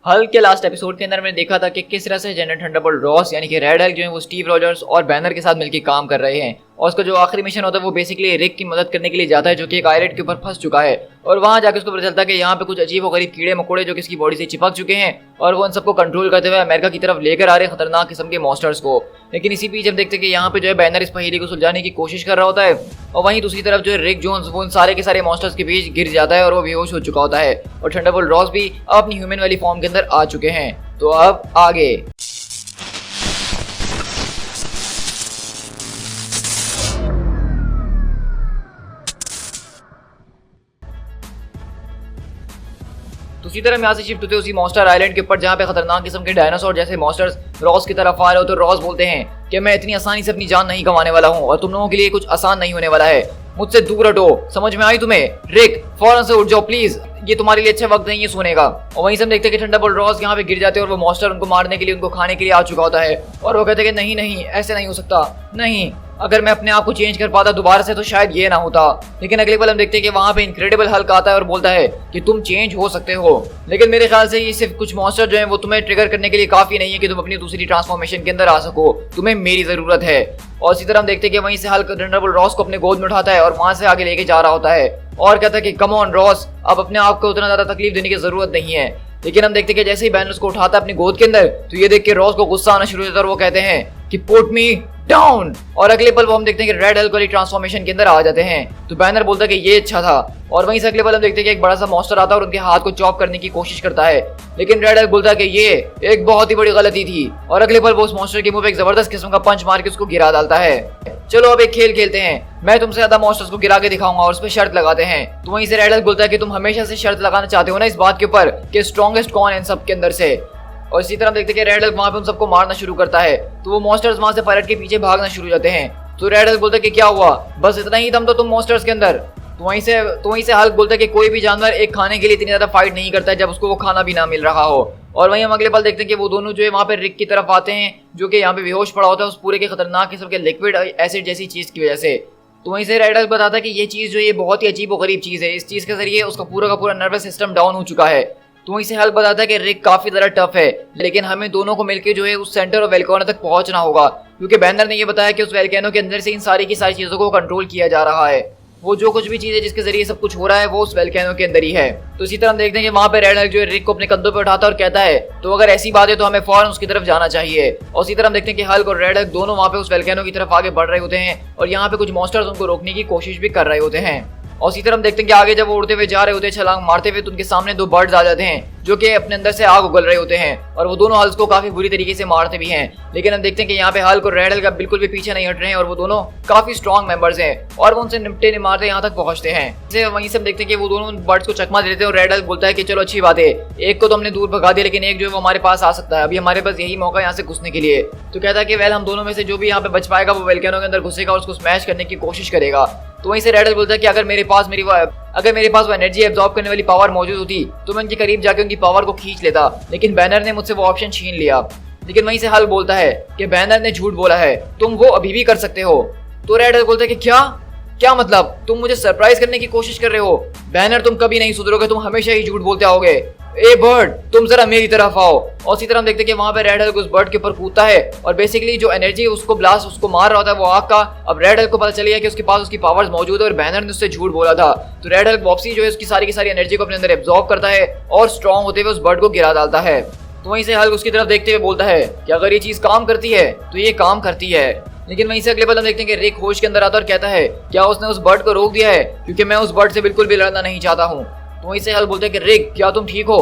Hulk के last episode के अंदर मैंने देखा था कि किस तरह से जनरल थंडरबोल्ट रॉस यानी कि रेड हल्क जो है वो स्टीव रॉजर्स और बैनर के साथ मिलकर काम कर रहे हैं और उसका जो आखिरी मिशन होता है वो बेसिकली रिक की मदद करने के लिए जाता है जो कि एक आइलैंड के ऊपर फंस चुका है और वहां जाकर उसको पता चलता है कि यहाँ पे कुछ अजीब व गरीब कीड़े मकोड़े जो किसकी बॉडी से चिपक चुके हैं और वो उन सबको कंट्रोल करते हुए अमेरिका की तरफ लेकर आ रहे हैं खतरनाक किस्म के मॉन्स्टर्स को। लेकिन इसी बीच हम देखते हैं कि यहाँ पे जो है बैनर इस पहेली को सुलझाने की कोशिश कर रहा होता है और वहीं दूसरी तरफ जो है रिक जोन्स वो उन सारे के सारे मॉन्स्टर्स के बीच गिर जाता है और वो बेहोश हो चुका होता है और थंडरबोल्ट रॉस भी अपनी ह्यूमन वाली फॉर्म के अंदर आ चुके हैं। तो अब आगे दूसरी तरफ यहाँ से शिफ्ट होते उसी मॉन्स्टर आइलैंड के ऊपर जहाँ पे खतरनाक किस्म के डायनासोर जैसे मॉन्स्टर्स रॉस की तरफ आ रहे हो तो रॉस बोलते हैं कि मैं इतनी आसानी से अपनी जान नहीं गंवाने वाला हूँ और तुम लोगों के लिए कुछ आसान नहीं होने वाला है, मुझसे दूर हटो। समझ में आई तुम्हें? रिक फौरन से उठ जाओ प्लीज, ये तुम्हारे लिए अच्छा वक्त नहीं है सोने का। और वहीं से हम देखते हैं कि थंडरबोल्ट रॉस यहाँ पे गिर जाते हैं और वो मॉन्स्टर उनको मारने के लिए उनको खाने के लिए आ चुका होता है और वो कहते हैं कि नहीं नहीं ऐसे नहीं हो सकता, नहीं अगर मैं अपने आप को चेंज कर पाता दोबारा से तो शायद ये ना होता। लेकिन अगले पल हम देखते हैं कि वहाँ पे इनक्रेडिबल हल्क आता है और बोलता है कि तुम चेंज हो सकते हो, लेकिन मेरे ख्याल से ये सिर्फ कुछ मॉन्स्टर जो है वो तुम्हें ट्रिगर करने के लिए काफी नहीं है कि तुम अपनी दूसरी ट्रांसफॉर्मेशन के अंदर आ सको, तुम्हें मेरी जरूरत है। और इसी तरह हम देखते हैं कि वहीं से हल्क थंडरबोल्ट रॉस को अपने गोद में उठाता है और वहां से आगे लेके जा रहा होता है और कहता है कि कम ऑन रॉस, अब अपने आप को उतना ज्यादा तकलीफ देने की जरूरत नहीं है। लेकिन हम देखते हैं कि जैसे ही बैनर को उठाता है अपनी गोद के अंदर तो ये देख के रॉस को गुस्सा आना शुरू हो जाता है और वो कहते हैं कि पुट मी डाउन। और अगले पल वो हम देखते हैं कि रेड हल्क वाली ट्रांसफॉर्मेशन के अंदर आ जाते हैं तो बैनर बोलता है कि ये अच्छा था। और वहीं से अगले पल हम देखते हैं कि एक बड़ा सा मॉन्स्टर आता है और उनके हाथ को चॉप करने की कोशिश करता है, लेकिन रेड हल्क बोलता है कि ये एक बहुत ही बड़ी गलती थी और अगले पल वो उस मॉन्स्टर के मुंह पे एक जबरदस्त किस्म का पंच मार के उसको गिरा डालता है। चलो अब एक खेल खेलते हैं, मैं तुमसे ज्यादा मॉन्स्टर्स को गिरा के दिखाऊंगा और उस पर शर्त लगाते हैं। तो वहीं से रेड हल्क बोलता है कि तुम हमेशा से शर्त लगाना चाहते हो ना इस बात के ऊपर कि स्ट्रॉन्गेस्ट कौन है इन सब के अंदर से। और इसी तरह देखते हैं कि रेड हल्क वहां पे उन सबको मारना शुरू करता है तो वो मॉन्स्टर्स वहां से पलट के पीछे भागना शुरू हो जाते हैं। तो रेड हल्क बोलता है कि क्या हुआ, बस इतना ही दम तो तुम मॉन्स्टर्स के अंदर। तो वहीं से हल्क बोलता है कि कोई भी जानवर एक खाने के लिए इतनी ज्यादा फाइट नहीं करता है जब उसको वो खाना भी ना मिल रहा हो। और वहीं हम अगले पल देखते हैं कि वो दोनों जो है वहां पे रिक की तरफ आते हैं जो कि यहाँ पे बेहोश पड़ा होता है उस पूरे के खतरनाक किस्म के लिक्विड एसिड जैसी चीज की वजह से। तो वहीं से रेड हल्क बताता है कि ये चीज जो ये बहुत ही अजीब और गरीब चीज है, इस चीज के जरिए उसका पूरा का पूरा नर्वस सिस्टम डाउन हो चुका है। तो वहीं से हल्क बताता है कि रिक काफी ज्यादा टफ है लेकिन हमें दोनों को मिलकर जो है उस सेंटर ऑफ वोल्केनो तक पहुंचना होगा क्योंकि बैनर ने ये बताया कि उस वोल्केनो के अंदर से इन सारी की सारी चीजों को कंट्रोल किया जा रहा है, वो जो कुछ भी चीज है जिसके जरिए सब कुछ हो रहा है वो उस वोल्केनो के अंदर ही है। तो इसी तरह हम देखते हैं कि वहां पे रेड हल्क जो है रिक को अपने कंधों पे उठाता है और कहता है तो अगर ऐसी बात है तो हमें फौरन उसकी तरफ जाना चाहिए। और इसी तरह हम देखते हैं कि हल्क और रेड हल्क दोनों वहां पे उस वोल्केनो की तरफ आगे बढ़ रहे होते हैं और यहाँ पे कुछ मॉन्स्टर्स उनको रोकने की कोशिश भी कर रहे होते हैं। और इसी तरह हम देखते हैं कि आगे जब वो उड़ते हुए जा रहे होते हैं छलांग मारते हुए तो उनके सामने दो बर्ड्स आ जाते हैं जो कि अपने अंदर से आग उगल रहे होते हैं और वो दोनों हल्क को काफी बुरी तरीके से मारते भी हैं। लेकिन हम देखते हैं कि यहाँ पे हल्क और रेड हल्क बिल्कुल भी पीछे नहीं हट रहे हैं और वो दोनों काफी स्ट्रॉन्ग मेंबर्स हैं और वो उनसे निपटे मारते यहाँ तक पहुंचते हैं। वहीं से हम देखते हैं कि वो दोनों बर्ड्स को चकमा देते हैं और रेड हल्क बोलता है कि चलो अच्छी बात है, एक को तो हमने दूर भगा दिया लेकिन एक जो है वो हमारे पास आ सकता है, अभी हमारे पास यही मौका यहाँ से घुसने के लिए। तो कहता है कि वेल हम दोनों में से जो भी यहाँ पे बच पाएगा वो वोल्केनो के अंदर घुसेगा और उसको स्मैश करने की कोशिश करेगा। तो वहीं से रेड हल्क बोलता है कि अगर मेरे पास वो एनर्जी एब्जॉर्ब करने वाली पावर मौजूद होती तो मैं उनके करीब जाके उनकी पावर को खींच लेता, लेकिन बैनर ने मुझसे वो ऑप्शन छीन लिया। लेकिन वहीं से हल्क बोलता है कि बैनर ने झूठ बोला है, तुम वो अभी भी कर सकते हो। तो रेड हल्क बोलता है कि क्या मतलब, तुम मुझे सरप्राइज करने की कोशिश कर रहे हो? बैनर तुम कभी नहीं सुधरोगे, तुम हमेशा ही झूठ बोलते आओगे। ए बर्ड तुम जरा मेरी तरफ आओ। और इसी तरह हम देखते हैं कि वहां पे रेड हल्क उस बर्ड के ऊपर कूदता है और बेसिकली जो एनर्जी उसको ब्लास्ट उसको मार रहा होता है वो आग का। अब रेड हल्क को पता चल गया कि उसके पास उसकी पावर्स मौजूद है और बैनर ने उससे झूठ बोला था। तो रेड हल्क वापसी जो है उसकी सारी की सारी एनर्जी को अपने अंदर एब्जॉर्ब करता है और स्ट्रॉन्ग होते हुए उस बर्ड को गिरा डालता है। तो वहीं से हल्क उसकी तरफ देखते हुए बोलता है कि अगर ये चीज काम करती है तो ये काम करती है। लेकिन वहीं से अगले पल हम देखते हैं कि रिक होश के अंदर आता है और कहता है क्या उसने उस बर्ड को रोक दिया है, क्योंकि मैं उस बर्ड से बिल्कुल भी लड़ना नहीं चाहता हूँ। तो वहीं से हल्क बोलते हैं कि रिक क्या तुम ठीक हो?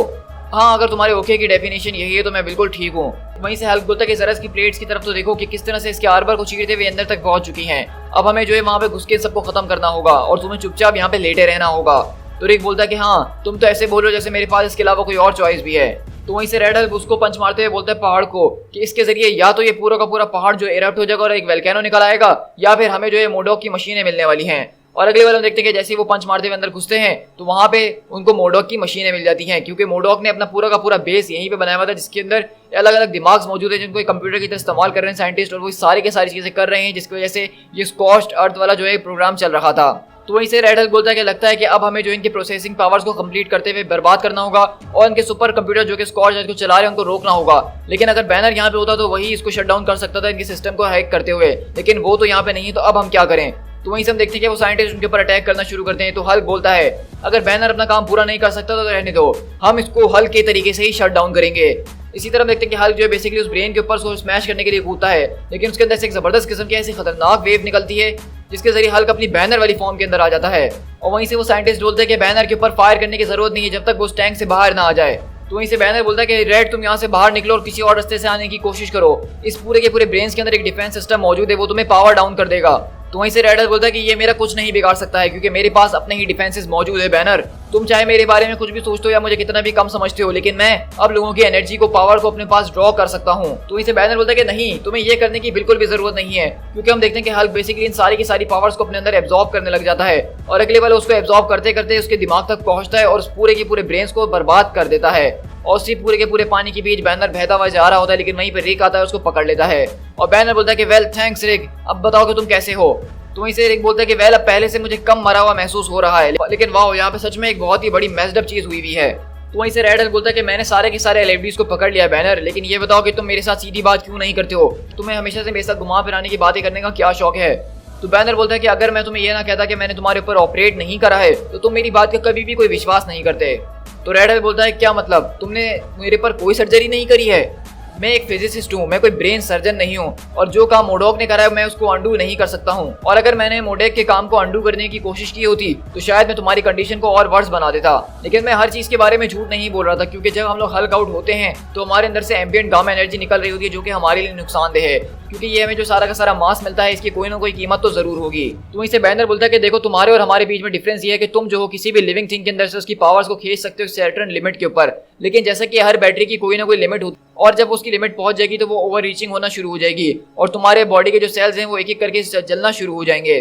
हाँ, अगर तुम्हारे ओके की डेफिनेशन यही है तो मैं बिल्कुल ठीक हूँ। वहीं से हल्क बोलता है कि जरा इसकी प्लेट्स की तरफ तो देखो कि किस तरह से इसके आर्बर को चीरते हुए अंदर तक पहुंच चुकी हैं। अब हमें जो है वहां पे घुस के सबको खत्म करना होगा और तुम्हें चुपचाप यहाँ पे लेटे रहना होगा। तो रिक बोलता है कि हाँ, तुम तो ऐसे बोलो जैसे मेरे पास इसके अलावा कोई और चॉइस भी है। तो वहीं से रेड हल्क उसको पंच मारते हुए बोलता है पहाड़ को कि इसके जरिए या तो ये पूरा का पूरा पहाड़ जो इरप्ट हो जाएगा और एक वोल्केनो निकल आएगा या फिर हमें जो है मोडोक की मशीनें मिलने वाली हैं। और अगले बार हम देखते हैं कि जैसे ही वो पंच मारते हुए अंदर घुसते हैं तो वहां पे उनको मोडोक की मशीनें मिल जाती हैं, क्योंकि मोडोक ने अपना पूरा का पूरा बेस यहीं पे बनाया हुआ था जिसके अंदर अलग अलग दिमाग मौजूद है जिनको कंप्यूटर की तरह इस्तेमाल कर रहे हैं साइंटिस्ट और वो सारी की सारी चीजें कर रहे हैं जिसकी वजह से ये स्कॉर्च्ड अर्थ वाला जो है प्रोग्राम चल रहा था। तो वहीं से रेड हल्क बोलता है कि लगता है कि अब हमें जो इनके प्रोसेसिंग पावर्स को कंप्लीट करते हुए बर्बाद करना होगा और इनके सुपर कंप्यूटर जो कि स्कॉर्च एर्थ को चला रहे हैं उनको रोकना होगा। लेकिन अगर बैनर यहाँ पे होता तो वही इसको शट डाउन कर सकता था इनके सिस्टम को हैक करते हुए, लेकिन वो तो यहाँ पे नहीं है, तो अब हम क्या करें। तो वहीं से हम देखते हैं कि वो साइंटिस्ट उनके ऊपर अटैक करना शुरू करते हैं। तो हल्क बोलता है अगर बैनर अपना काम पूरा नहीं कर सकता तो रहने दो, हम इसको हल्क के तरीके से ही शट डाउन करेंगे। इसी तरह देखते हैं कि हल्क जो है बेसिकली उस ब्रेन के ऊपर उसको स्मैश करने के लिए कूदता है, लेकिन उसके अंदर से एक जबरदस्त किस्म की ऐसी खतरनाक वेव निकलती है जिसके जरिए हल्क अपनी बैनर वाली फॉर्म के अंदर आ जाता है। और वहीं से वो साइंटिस्ट बोलते हैं कि बैनर के ऊपर फायर करने की जरूरत नहीं है जब तक वो उस टैंक से बाहर ना आ जाए। तो वहीं से बैनर बोलता है कि रेड तुम यहाँ से बाहर निकलो और किसी और रास्ते से आने की कोशिश करो, इस पूरे के पूरे ब्रेन्स के अंदर एक डिफेंस सिस्टम मौजूद है, वो तुम्हें पावर डाउन कर देगा। तो वहीं से रेड हल्क बोलता है कि ये मेरा कुछ नहीं बिगाड़ सकता है क्योंकि मेरे पास अपने ही डिफेंसेस मौजूद है। बैनर तुम चाहे मेरे बारे में कुछ भी सोचते हो या मुझे कितना भी कम समझते हो, लेकिन मैं अब लोगों की एनर्जी को, पावर को अपने पास ड्रॉ कर सकता हूँ। तो वहीं से बैनर बोलता है कि नहीं, तुम्हें ये करने की बिल्कुल भी जरूरत नहीं है, क्योंकि हम देखते हैं कि हल्क बेसिकली इन सारी की सारी पावर्स को अपने अंदर एब्जॉर्ब करने लग जाता है और अगले वाले उसको एब्जॉर्ब करते करते उसके दिमाग तक पहुंचता है और उस पूरे के पूरे ब्रेन्स को बर्बाद कर देता है। और उसी पूरे के पूरे पानी के बीच बैनर बहता हुआ जा रहा होता है, लेकिन वहीं पर रिक आता है, उसको पकड़ लेता है और बैनर बोलता है कि वेल थैंक्स रिक, अब बताओ कि तुम कैसे हो। तो वहीं से रिक बोलता है कि वेल अब पहले से मुझे कम मरा हुआ महसूस हो रहा है, लेकिन वाह यहाँ पे सच में एक बहुत ही बड़ी मेस्ड अप चीज हुई है। तो वहीं से रेड हल्क बोलता है कि मैंने सारे के सारे एलईडीज को पकड़ लिया बैनर, लेकिन ये बताओ कि तुम मेरे साथ सीधी बात क्यों नहीं करते हो, तुम्हें हमेशा से मेरे साथ घुमा फिराने की बातें करने का क्या शौक है। तो बैनर बोलता है कि अगर मैं तुम्हें यह ना कहता कि मैंने तुम्हारे ऊपर ऑपरेट नहीं करा है तो तुम मेरी बात का कभी भी कोई विश्वास नहीं करते। तो रेड हल्क बोलता है क्या मतलब, तुमने मेरे पर कोई सर्जरी नहीं करी है, मैं एक फिजिसिस्ट हूँ, मैं कोई ब्रेन सर्जन नहीं हूँ और जो काम मोडोक ने करा है मैं उसको अंडू नहीं कर सकता हूँ। और अगर मैंने मोडोक के काम को अंडू करने की कोशिश की होती तो शायद मैं तुम्हारी कंडीशन को और वर्स बना देता, लेकिन मैं हर चीज के बारे में झूठ नहीं बोल रहा था, क्योंकि जब हम लोग हल्क आउट होते हैं तो हमारे अंदर से एम्बिएंट गामा एनर्जी निकल रही होती है जो कि हमारे लिए नुकसानदेह है, क्योंकि ये हमें जो सारा का सारा मास मिलता है इसकी कोई ना कोई कीमत तो जरूर होगी। तो वहीं से बैनर बोलता है कि देखो तुम्हारे और हमारे बीच में डिफरेंस ये है कि तुम जो हो किसी भी लिविंग थिंग के अंदर से उसकी पावर्स को खींच सकते हो सर्टेन लिमिट के ऊपर, लेकिन जैसा कि हर बैटरी की कोई ना कोई लिमिट होती है और जब उसकी लिमिट पहुंच जाएगी तो वो ओवर रीचिंग होना शुरू हो जाएगी और तुम्हारे बॉडी के जो सेल्स हैं वो एक एक करके जलना शुरू हो जाएंगे।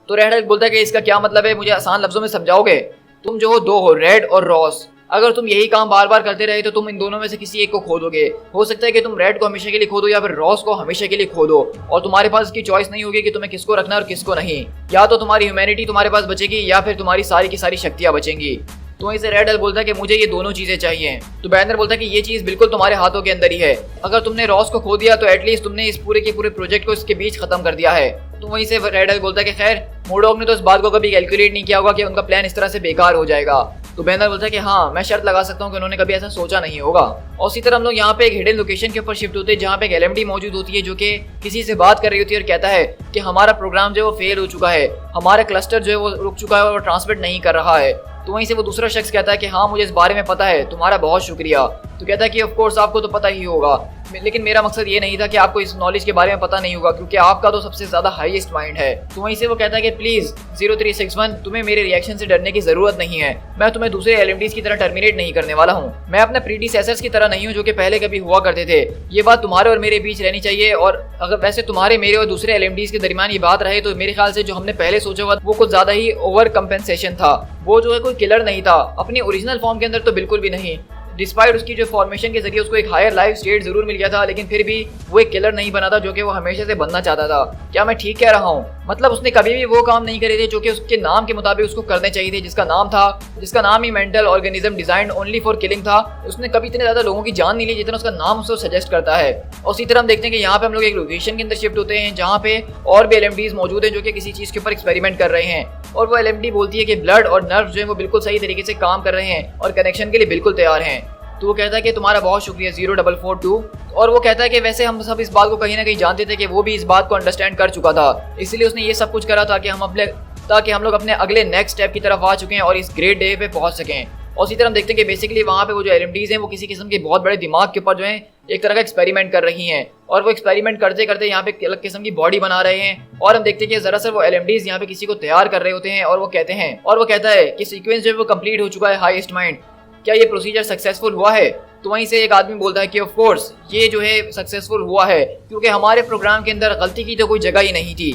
तो रेड हल्क बोलता है कि इसका क्या मतलब है, मुझे आसान लफ्जों में समझाओगे। तुम जो हो दो हो, रेड और रॉस, अगर तुम यही काम बार बार करते रहे तो तुम इन दोनों में से किसी एक को खो दोगे। हो सकता है कि तुम रेड को हमेशा के लिए खो दो या फिर रॉस को हमेशा के लिए खो दो, और तुम्हारे पास इसकी चॉइस नहीं होगी कि तुम्हें किसको रखना और किसको नहीं। या तो तुम्हारी ह्यूमैनिटी तुम्हारे पास बचेगी या फिर तुम्हारी सारी की सारी शक्तियां बचेंगी। तो वहीं से रेड हल्क बोलता है कि मुझे ये दोनों चीजें चाहिए। तो बैनर बोलता है कि ये चीज बिल्कुल तुम्हारे हाथों के अंदर ही है, अगर तुमने रॉस को खो दिया तो एटलीस्ट तुमने इस पूरे के पूरे प्रोजेक्ट को इसके बीच खत्म कर दिया है। तो वहीं से रेड हल्क बोलता है कि खैर मोडोक ने तो इस बात को कभी कैलकुलेट नहीं किया होगा कि उनका प्लान इस तरह से बेकार हो जाएगा। तो बैनर बोलता है कि हाँ, मैं शर्त लगा सकता हूँ कि उन्होंने कभी ऐसा सोचा नहीं होगा। और इसी तरह हम लोग यहाँ पे एक हिडन लोकेशन के ऊपर शिफ्ट होते हैं जहाँ पे एक एलएमडी मौजूद होती है जो कि किसी से बात कर रही होती है और कहता है कि हमारा प्रोग्राम जो है वो फेल हो चुका है, हमारा क्लस्टर जो है वो रुक चुका है और ट्रांसमिट नहीं कर रहा है। तो वहीं से वो दूसरा शख्स कहता है कि हाँ मुझे इस बारे में पता है, तुम्हारा बहुत शुक्रिया। तो कहता है कि ऑफ कोर्स आपको तो पता ही होगा, लेकिन मेरा मकसद ये नहीं था कि आपको इस नॉलेज के बारे में पता नहीं होगा, क्योंकि आपका तो सबसे ज्यादा हाईएस्ट माइंड है। तो वहीं से वो कहता है कि प्लीज 0361 तुम्हें मेरे रिएक्शन से डरने की जरूरत नहीं है, मैं तुम्हें दूसरे एलएमडीज की तरह टर्मिनेट नहीं करने वाला हूँ, मैं अपने प्रीडिसेसर्स की तरह नहीं हूँ जो कि पहले कभी हुआ करते थे। ये बात तुम्हारे और मेरे बीच रहनी चाहिए, और अगर वैसे तुम्हारे मेरे और दूसरे एलएमडीज के दरमियान ये बात रहे तो मेरे ख्याल से जो हमने पहले सोचा हुआ वो कुछ ज्यादा ही ओवर कंपेंसेशन था। वो जो है कोई किलर नहीं था, अपनी ओरिजिनल फॉर्म के अंदर तो बिल्कुल भी नहीं। डिस्पाइट उसकी जो फॉर्मेशन के जरिए उसको एक हायर लाइफ स्टेट जरूर मिल गया था, लेकिन फिर भी वो एक किलर नहीं बना था जो कि वो हमेशा से बनना चाहता था। क्या मैं ठीक कह रहा हूँ? मतलब उसने कभी भी वो काम नहीं करे थे जो कि उसके नाम के मुताबिक उसको करने चाहिए थे, जिसका नाम ही mental organism designed only for killing था। उसने कभी इतने ज्यादा लोगों की जान नहीं ली जितना उसका नाम उसको सजेस्ट करता है। और उसी तरह हम देखते हैं कि यहाँ पे हम लोग एक लोकेशन के अंदर शिफ्ट होते हैं जहाँ पे और भी एलएमडीज मौजूद हैं जो कि किसी चीज के ऊपर एक्सपेरिमेंट कर रहे हैं, और वो एलएमडी बोलती है कि ब्लड और नर्व जो है वो बिल्कुल सही तरीके से काम कर रहे हैं और कनेक्शन के लिए बिल्कुल तैयार हैं। तो वो कहता है कि तुम्हारा बहुत शुक्रिया 0442, और वो कहता है कि वैसे हम सब इस बात को कहीं ना कहीं जानते थे कि वो भी इस बात को अंडरस्टैंड कर चुका था, इसलिए उसने ये सब कुछ करा ताकि हम लोग अपने अगले नेक्स्ट स्टेप की तरफ आ चुके हैं और इस ग्रेट डे पे पहुंच सकें। और इसी तरह हम देखते हैं कि बेसिकली वहाँ पे वो जो एलएमडीज हैं वो किसी किस्म के बहुत बड़े दिमाग के ऊपर जो है एक तरह का एक्सपेरिमेंट कर रही हैं, और वो एक्सपेरिमेंट करते करते यहाँ पे अलग किस्म की बॉडी बना रहे हैं। और हम देखते हैं कि दरअसल वो एलएमडीज यहाँ पे किसी को तैयार कर रहे होते हैं, और वो कहता है कि सीक्वेंस जो है वो कंप्लीट हो चुका है हाईएस्ट माइंड, क्या ये प्रोसीजर सक्सेसफुल हुआ है? तो वहीं से एक आदमी बोलता है कि ऑफ कोर्स ये जो है सक्सेसफुल हुआ है, क्योंकि हमारे प्रोग्राम के अंदर गलती की तो कोई जगह ही नहीं थी।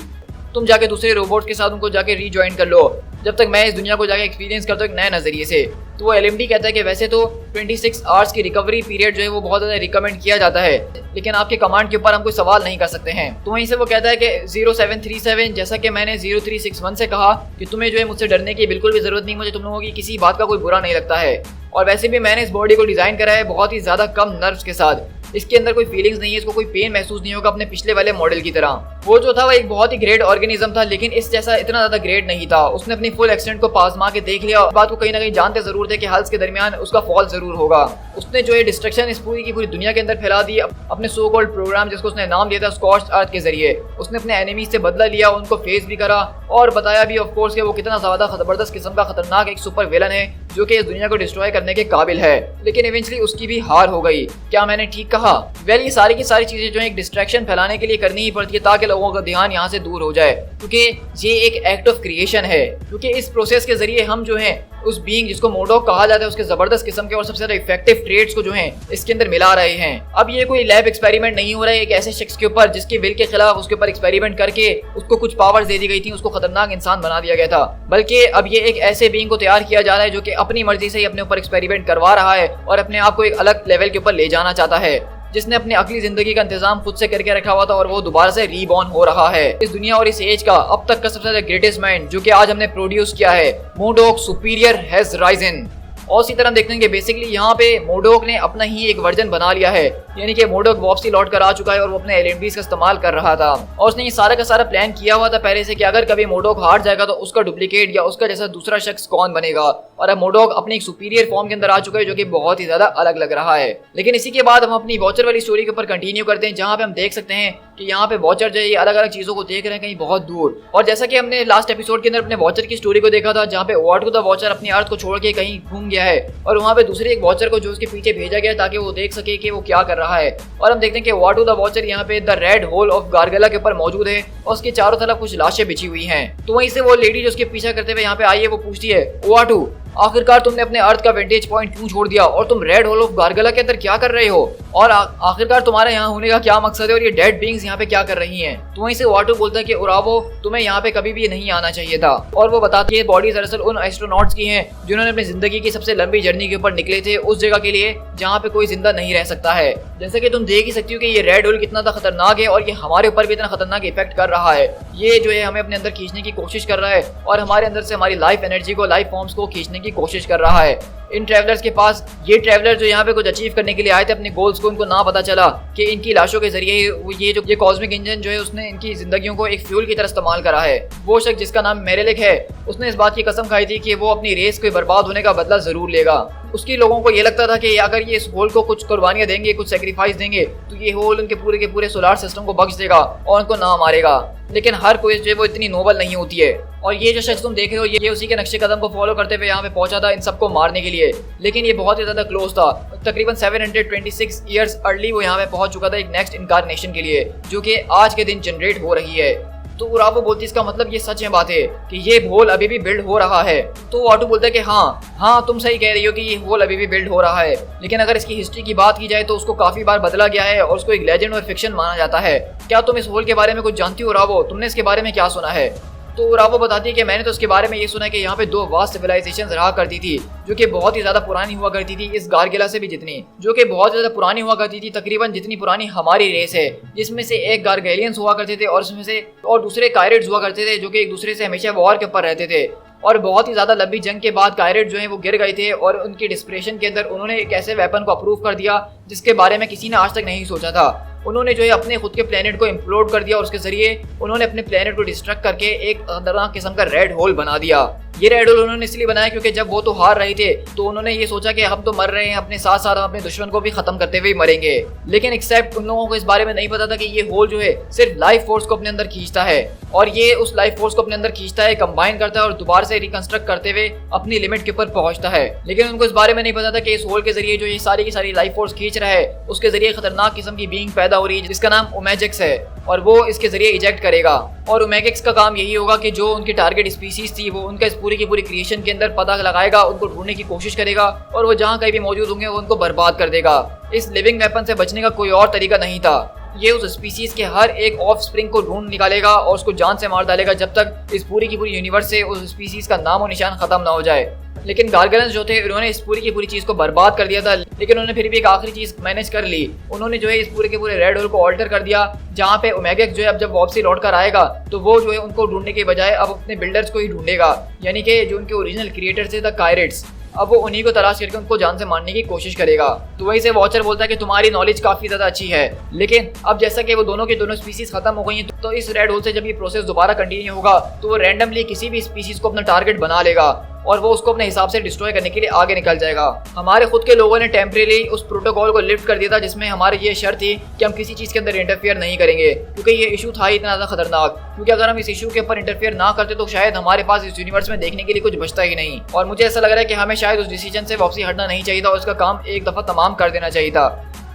तुम जाके दूसरे रोबोट्स के साथ उनको जाके रीजॉइन कर लो, जब तक मैं इस दुनिया को जाके एक्सपीरियंस करता हूँ एक नए नजरिए से। तो वो LMD कहता है कि वैसे तो 26 आवर्स की रिकवरी पीरियड जो है वो बहुत ज़्यादा रिकमेंड किया जाता है, लेकिन आपके कमांड के ऊपर हम कोई सवाल नहीं कर सकते हैं। तो वहीं से वो कहता है कि 0737, जैसा कि मैंने 0361 से कहा कि तुम्हें जो है मुझसे डरने की बिल्कुल भी जरूरत नहीं, मुझे तुम लोगों की किसी बात का कोई बुरा नहीं लगता है। और वैसे भी मैंने इस बॉडी को डिज़ाइन करा है बहुत ही ज़्यादा कम नर्व्स के साथ, इसके अंदर कोई फीलिंग्स नहीं है, इसको कोई पेन महसूस नहीं होगा अपने पिछले वाले मॉडल की तरह। वो जो था वो एक बहुत ही ग्रेट ऑर्गेनिज्म था, लेकिन इस जैसा इतना ज्यादा ग्रेट नहीं था। उसने अपनी फुल एक्सटेंट को आजमा के देख लिया और बात को कहीं ना कहीं जानते जरूर थे कि हल्स के दरमियान उसका फॉल जरूर होगा। उसने जो है डिस्ट्रक्शन इस पूरी की पूरी दुनिया के अंदर फैला दी अपने सो कॉल्ड प्रोग्राम, जिसको उसने नाम दिया था स्कॉर्च्ड अर्थ के जरिए। उसने अपने एनिमीज से बदला लिया, उनको फेस भी करा और बताया भी ऑफ कोर्स कि वो कितना ज्यादा जबरदस्त किस्म का खतरनाक एक सुपर विलन है जो कि इस दुनिया को डिस्ट्रॉय करने के काबिल है। लेकिन इवेंचुअली उसकी भी हार हो गई। क्या मैंने ठीक कहा? वेल, ये सारी की सारी चीजें जो है एक डिस्ट्रैक्शन फैलाने के लिए करनी ही पड़ती है ताकि लोगों का ध्यान यहाँ से दूर हो जाए, क्योंकि ये एक एक्ट ऑफ क्रिएशन है। क्योंकि इस प्रोसेस के जरिए हम जो है उस बीइंग जिसको मोडोक कहा जाता है उसके जबरदस्त किस्म के और सबसे ज्यादा इफेक्टिव ट्रेड्स को जो है इसके अंदर मिला रहे हैं। अब ये कोई लैब एक्सपेरिमेंट नहीं हो रहा है एक ऐसे शख्स के ऊपर जिसके विल के खिलाफ उसके ऊपर एक्सपेरिमेंट करके उसको कुछ पावर्स दे दी गई थी, उसको खतरनाक इंसान बना दिया गया था, बल्कि अब ये एक ऐसे बीइंग को तैयार किया जा रहा है जो कि अपनी मर्जी से ही अपने ऊपर एक्सपेरिमेंट करवा रहा है और अपने आप को एक अलग लेवल के ऊपर ले जाना चाहता है, जिसने अपनी अगली जिंदगी का इंतजाम खुद से करके रखा हुआ था और वो दोबारा से रीबॉर्न हो रहा है। इस दुनिया और इस एज का अब तक का सबसे ज्यादा ग्रेटेस्ट माइंड जो कि आज हमने प्रोड्यूस किया है, मोडोक सुपीरियर हैज राइजन। और इसी तरह देखते हैं कि बेसिकली यहाँ पे मोडोक ने अपना ही एक वर्जन बना लिया है, यानी कि मोडोक वापसी लौट कर आ चुका है और वो अपने LMDs का इस्तेमाल कर रहा था। और उसने ये सारा का सारा प्लान किया हुआ था पहले से कि अगर कभी मोडोक हार जाएगा तो उसका डुप्लीकेट या उसका जैसा दूसरा शख्स कौन बनेगा। और अब मोडोक अपनी एक सुपीरियर फॉर्म के अंदर आ चुका है जो कि बहुत ही ज्यादा अलग लग रहा है। लेकिन इसी के बाद हम अपनी वॉचर वाली स्टोरी के ऊपर कंटिन्यू करते हैं, जहाँ पे हम देख सकते हैं कि यहाँ पे वॉचर जो है ये अलग अलग चीजों को देख रहे हैं कहीं बहुत दूर। और जैसा कि हमने लास्ट एपिसोड के अंदर अपने वॉचर की स्टोरी को देखा था, जहाँ पे ओआटू द वॉचर अपनी अर्थ को छोड़ के कहीं घूम गया है और वहाँ पे दूसरे एक वॉचर को जो उसके पीछे भेजा गया ताकि वो देख सके कि वो क्या कर रहा है। और हम देखते हैं कि ओआटू द वॉचर यहाँ पे द रेड होल ऑफ गार्गला के ऊपर मौजूद है और उसके चारों तरफ कुछ लाशें बिछी हुई हैं। तो वहीं से वो लेडी जो उसके पीछा करते हुए यहाँ पे आई है वो पूछती है, ओआटू आखिरकार तुमने अपने अर्थ का वेंटेज पॉइंट क्यों छोड़ दिया और तुम रेड होल ऑफ गार्गला के अंदर क्या कर रहे हो और आखिरकार तुम्हारे यहाँ होने का क्या मकसद है और ये डेड बीइंग्स यहाँ पे क्या कर रही हैं। तो वहीं से ओआटू बोलता है कि उरावो तुम्हें यहाँ पे कभी भी नहीं आना चाहिए था। और वो बताती है बॉडी दरअसल उन एस्ट्रोनॉट्स की हैं जिन्होंने अपनी जिंदगी की सबसे लंबी जर्नी के ऊपर निकले थे उस जगह के लिए जहाँ पे कोई जिंदा नहीं रह सकता है। जैसे कि तुम देख ही सकती हो कि ये रेड होल कितना खतरनाक है और ये हमारे ऊपर भी इतना खतरनाक इफेक्ट कर रहा है। ये जो है हमें अपने अंदर खींचने की कोशिश कर रहा है और हमारे अंदर से हमारी लाइफ एनर्जी को, लाइफ फॉर्म्स को खींचने की कोशिश कर रहा है। इन ट्रैवलर्स के पास, ये ट्रैवलर जो यहाँ पे कुछ अचीव करने के लिए आए थे अपने गोल्स को, उनको ना पता चला कि इनकी लाशों के जरिए ये कॉस्मिक इंजन जो है उसने इनकी जिंदगियों को एक फ्यूल की तरह इस्तेमाल करा है। वो शख्स जिसका नाम मेरेलिक है उसने इस बात की कसम खाई थी कि वो अपनी रेस के बर्बाद होने का बदला जरूर लेगा। उसकी लोगों को ये लगता था कि अगर ये इस होल को कुछ कुर्बानियां देंगे, कुछ सेक्रीफाइस देंगे तो ये होल उनके पूरे के पूरे सोलार सिस्टम को बख्श देगा और उनको ना मारेगा। लेकिन हर कोई जो है वो इतनी नोबल नहीं होती है और ये जो शख्स तुम देख रहे हो ये उसी के नक्शे कदम को फॉलो करते हुए यहाँ पे पहुंचा था इन सबको मारने के लिए। लेकिन ये बहुत ही ज्यादा क्लोज था, तकरीबन 726 ईयर्स अर्ली वो यहाँ पे पहुंच चुका था एक नेक्स्ट इनकारनेशन के लिए जो कि आज के दिन जनरेट हो रही है। तो उरावो बोलती इसका मतलब ये सच है बात है कि ये होल अभी भी बिल्ड हो रहा है। तो ओआटू बोलता है कि हाँ तुम सही कह रही हो कि ये होल अभी भी बिल्ड हो रहा है, लेकिन अगर इसकी हिस्ट्री की बात की जाए तो उसको काफी बार बदला गया है और उसको एक लेजेंड और फिक्शन माना जाता है। क्या तुम इस होल के बारे में कुछ जानती हो उरावो? तुमने इसके बारे में क्या सुना है? तो उरावो बताती है कि मैंने तो इसके बारे में ये सुना है कि यहाँ पे 2 वास्ट सिविलाइजेशंस रहा करती थी जो कि बहुत ही ज्यादा पुरानी हुआ करती थी, इस गार्गेला से भी जितनी, जो कि बहुत ज्यादा पुरानी हुआ करती थी, तकरीबन जितनी पुरानी हमारी रेस है, जिसमें से एक गार्गेलियंस हुआ करते थे और उसमें से और दूसरे कायरेट्स हुआ करते थे जो कि एक दूसरे से हमेशा वॉर के ऊपर रहते थे। और बहुत ही ज्यादा लंबी जंग के बाद कायरेट जो है वो गिर गए थे और उनकी डिस्प्रेशन के अंदर उन्होंने एक ऐसे वेपन को अप्रूव कर दिया जिसके बारे में किसी ने आज तक नहीं सोचा था। उन्होंने जो है अपने खुद के प्लेनेट को इम्प्लोड कर दिया और उसके जरिए उन्होंने अपने प्लेनेट को डिस्ट्रक्ट करके एक खतरनाक किस्म का रेड होल बना दिया। ये रेड होल उन्होंने इसलिए बनाया क्योंकि जब वो तो हार रहे थे तो उन्होंने ये सोचा कि हम तो मर रहे हैं, अपने साथ साथ हम अपने दुश्मन को भी खत्म करते हुए मरेंगे। लेकिन एक्सेप्ट उन लोगों को इस बारे में नहीं पता था कि ये होल जो है सिर्फ लाइफ फोर्स को अपने अंदर खींचता है और ये उस लाइफ फोर्स को अपने अंदर खींचता है, कंबाइन करता है और दोबारा से रिकंस्ट्रक्ट करते हुए अपनी लिमिट के ऊपर पहुंचता है। लेकिन उनको इस बारे में नहीं पता था कि इस होल के जरिए जो ये सारी की सारी लाइफ फोर्स खींच रहा है उसके जरिए खतरनाक किस्म की बीइंग पैदा हो रही है जिसका नाम ओमेजिक्स है और वो इसके जरिए इजेक्ट करेगा। और ओमेगिक्स का काम यही होगा कि जो उनकी टारगेट स्पीसीज थी वो उनका इस पूरी की पूरी क्रिएशन के अंदर पता लगाएगा, उनको ढूंढने की कोशिश करेगा और वो जहाँ कहीं भी मौजूद होंगे वो उनको बर्बाद कर देगा। इस लिविंग वेपन से बचने का कोई और तरीका नहीं था। ये उस स्पीसीज के हर एक ऑफ स्प्रिंग को ढूंढ निकालेगा और उसको जान से मार डालेगा जब तक इस पूरी की पूरी यूनिवर्स से उस स्पीसीज का नाम और निशान खत्म ना हो जाए। लेकिन गार्गेलेंस जो थे उन्होंने इस पूरी की पूरी चीज को बर्बाद कर दिया था, लेकिन उन्होंने फिर भी एक आखिरी चीज मैनेज कर ली। उन्होंने जो है इस पूरे के पूरे रेड होल को ऑल्टर कर दिया, जहाँ पे ओमेगेक्स जो है अब जब वापसी लौट कर आएगा तो वो जो है उनको ढूंढने के बजाय अब अपने बिल्डर्स को ही ढूंढेगा, यानी कि जो उनके ओरिजिनल क्रिएटर थे द कायरेट्स। अब वो उन्हीं को तलाश करके उनको जान से मारने की कोशिश करेगा। तो वहीं से वॉचर बोलता है कि तुम्हारी नॉलेज काफी ज्यादा अच्छी है, लेकिन अब जैसा कि वो दोनों के दोनों स्पीसीज खत्म हो गई हैं, तो इस रेड होल से जब ये प्रोसेस दोबारा कंटिन्यू होगा तो वो रैंडमली किसी भी स्पीसीज को अपना टारगेट बना लेगा और वो उसको अपने हिसाब से डिस्ट्रॉय करने के लिए आगे निकल जाएगा। हमारे खुद के लोगों ने टेम्परेरी उस प्रोटोकॉल को लिफ्ट कर दिया था जिसमें हमारी ये शर्त थी कि हम किसी चीज के अंदर इंटरफेयर नहीं करेंगे, क्योंकि ये इशू था ही इतना ज्यादा खतरनाक। क्योंकि अगर हम इस इशू के ऊपर इंटरफेयर ना करते तो शायद हमारे पास इस यूनिवर्स में देखने के लिए कुछ बचता ही नहीं। और मुझे ऐसा लग रहा है कि हमें शायद उस डिसीजन से वापसी हटना नहीं चाहिए था और उसका काम एक दफा तमाम कर देना चाहिए था।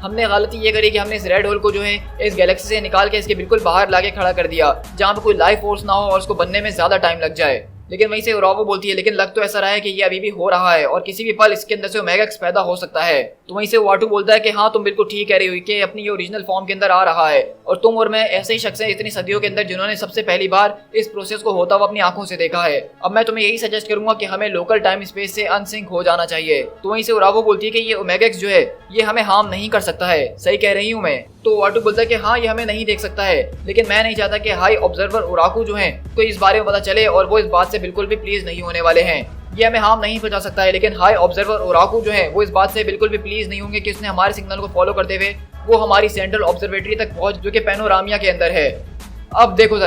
हमने गलती ये करी कि हमने इस रेड होल को जो है इस गैलेक्सी से निकाल के इसके बिल्कुल बाहर लाके खड़ा कर दिया, जहाँ पे कोई लाइफ फोर्स ना हो और उसको बनने में ज्यादा टाइम लग जाए। लेकिन वहीं से उरावो बोलती है लेकिन लग तो ऐसा रहा है कि ये अभी भी हो रहा है और किसी भी पल इसके अंदर से ओमेगेक्स पैदा हो सकता है। तो वहीं से वाटू बोलता है कि हाँ तुम बिल्कुल ठीक कह रही हुई कि अपनी ये ओरिजिनल फॉर्म के अंदर आ रहा है और तुम और मैं ऐसे ही शख्स हैं इतनी सदियों के अंदर जिन्होंने सबसे पहली बार इस प्रोसेस को होता हुआ अपनी आंखों से देखा है। अब मैं तुम्हें यही सजेस्ट करूंगा कि हमें लोकल टाइम स्पेस से अनसिंक हो जाना चाहिए। तो वहीं से उरावो बोलती है कि ये ओमेगेक्स जो है ये हमें हार्म नहीं कर सकता है, सही कह रही हूँ मैं। तो वाटू बोलता है कि हाँ ये हमें नहीं देख सकता है, लेकिन मैं नहीं चाहता कि हाई ऑब्जर्वर उराकू जो है तो इस बारे में पता चले और वो इस बात से बिल्कुल भी प्लीज नहीं होने वाले हैं। ये हमें हार्म नहीं पहुंचा सकता है, लेकिन हाई ऑब्जर्वर उराकू जो है वो इस बात से बिल्कुल भी प्लीज नहीं होंगे कि उसने हमारे सिग्नल को फॉलो करते हुए वो हमारी सेंट्रल ऑब्जर्वेटरी तक पहुंच जो कि पैनोरामिया के अंदर है। अब देखो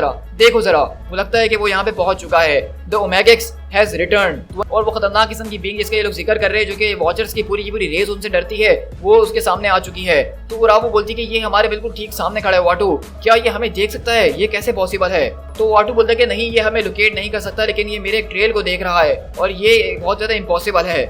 जरा वो लगता है कि वो यहाँ पे पहुंच चुका है। द ओमेगेक्स हैज रिटर्न और वो खतरनाक किस्म की बीइंग जिसका ये लोग जिक्र कर रहे हैं जो कि वॉचर्स की पूरी रेस उनसे डरती है वो उसके सामने आ चुकी है। तो उरावो बोलती है कि ये हमारे बिल्कुल ठीक सामने खड़ा है वाटू, क्या ये हमें देख सकता है, ये कैसे पॉसिबल है। तो वाटू बोलता है कि नहीं ये हमें लोकेट नहीं कर सकता, लेकिन ये मेरे ट्रेल को देख रहा है और ये बहुत ज्यादा इम्पॉसिबल है।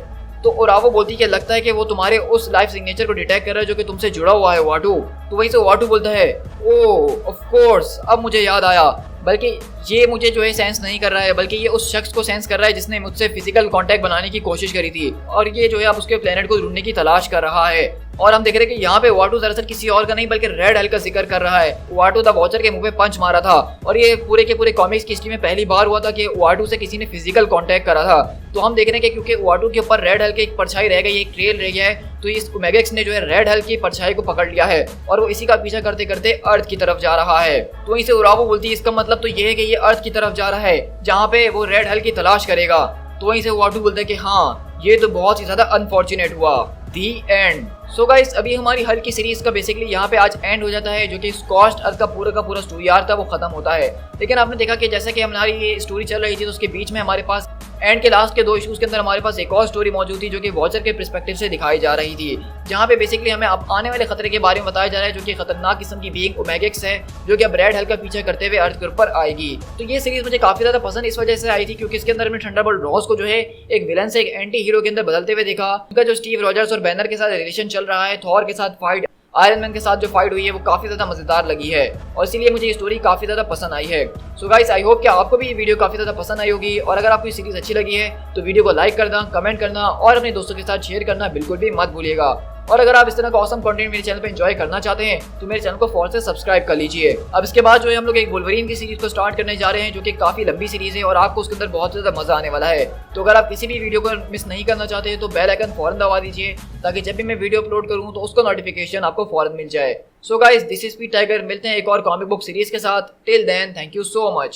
तो उरावो बोलती है कि लगता है कि वो तुम्हारे उस लाइफ सिग्नेचर को डिटेक्ट कर रहा है जो कि तुमसे जुड़ा हुआ है वाटू। तो वहीं से वाटू बोलता है ओह ऑफ कोर्स अब मुझे याद आया, बल्कि ये मुझे जो है सेंस नहीं कर रहा है बल्कि ये उस शख्स को सेंस कर रहा है जिसने मुझसे फिजिकल कांटेक्ट बनाने की कोशिश करी थी और ये जो है अब उसके प्लेनेट को ढूंढने की तलाश कर रहा है। और हम देख रहे हैं कि यहाँ पे वाटू दरअसल किसी और का नहीं बल्कि रेड हेल का जिक्र कर रहा है। वाटू द वॉचर के मुंह पे पंच मारा था और ये पूरे के पूरे कॉमिक्स की हिस्ट्री में पहली बार हुआ था कि वाटू से किसी ने फिजिकल कांटेक्ट करा था। तो हम देख रहे हैं कि क्योंकि वाटू के ऊपर रेड हेल की एक परछाई रह गई, एक ट्रेल रह गया है, तो इस ओमेगेक्स ने जो है रेड हेल की परछाई को पकड़ लिया है और वो इसी का पीछा करते करते अर्थ की तरफ जा रहा है। तो वहीं से उरावो बोलती है इसका मतलब तो ये है कि ये अर्थ की तरफ जा रहा है जहाँ पे वो रेड हेल की तलाश करेगा। तो वहीं से वाटू बोलता है कि हाँ ये तो बहुत ही ज्यादा अनफॉर्चुनेट हुआ। दी एंड। सो गाइस अभी हमारी हल की सीरीज का बेसिकली यहाँ पे आज एंड हो जाता है, जो कि स्कॉच्ड अर्थ का पूरा स्टोरी आर्क था वो खत्म होता है। लेकिन आपने देखा कि जैसे कि हमारी ये स्टोरी चल रही थी तो उसके बीच में हमारे पास एंड के लास्ट के 2 इश्यूज के अंदर हमारे पास एक और स्टोरी मौजूद थी जो कि वॉचर के पर्सपेक्टिव से दिखाई जा रही थी, जहाँ पे बेसिकली हमें अब आने वाले खतरे के बारे में बताया जा रहा है जो कि खतरनाक किस्म की बीइंग ओमेगेक्स है जो कि अब रेड हेल का पीछा करते हुए अर्थ के ऊपर आएगी। तो ये सीरीज मुझे काफी ज्यादा पसंद इस वजह से आई थी क्योंकि इसके अंदर हमने थंडरबोल्ट रॉस को जो है एक विलन से एक एंटी हीरो के अंदर बदलते हुए देखा। उनका जो स्टीव रॉजर्स और बैनर के साथ रिलेशन चल रहा है, थॉर के साथ फाइट, आयरन मैन के साथ जो फाइट हुई है वो काफी ज्यादा मजेदार लगी है और इसीलिए मुझे ये स्टोरी काफी ज्यादा पसंद आई है। सो गाइस आई होप कि आपको भी ये वीडियो काफी ज्यादा पसंद आई होगी और अगर आपको ये सीरीज अच्छी लगी है तो वीडियो को लाइक करना, कमेंट करना और अपने दोस्तों के साथ शेयर करना बिल्कुल भी मत भूलिएगा। और अगर आप इस तरह का ऑसम कंटेंट मेरे चैनल पे एंजॉय करना चाहते हैं तो मेरे चैनल को फौरन से सब्सक्राइब कर लीजिए। अब इसके बाद जो है हम लोग एक वुल्वरीन की सीरीज को स्टार्ट करने जा रहे हैं जो कि काफी लंबी सीरीज है और आपको उसके अंदर बहुत ज्यादा मजा आने वाला है। तो अगर आप किसी भी वीडियो को मिस नहीं करना चाहते हैं तो बेल आइकन फौरन दबा दीजिए ताकि जब भी मैं वीडियो अपलोड करूँ तो उसका नोटिफिकेशन आपको फौरन मिल जाए। So guys this is Speed Tiger, मिलते हैं एक और कॉमिक बुक सीरीज के साथ। Till then thank you so much.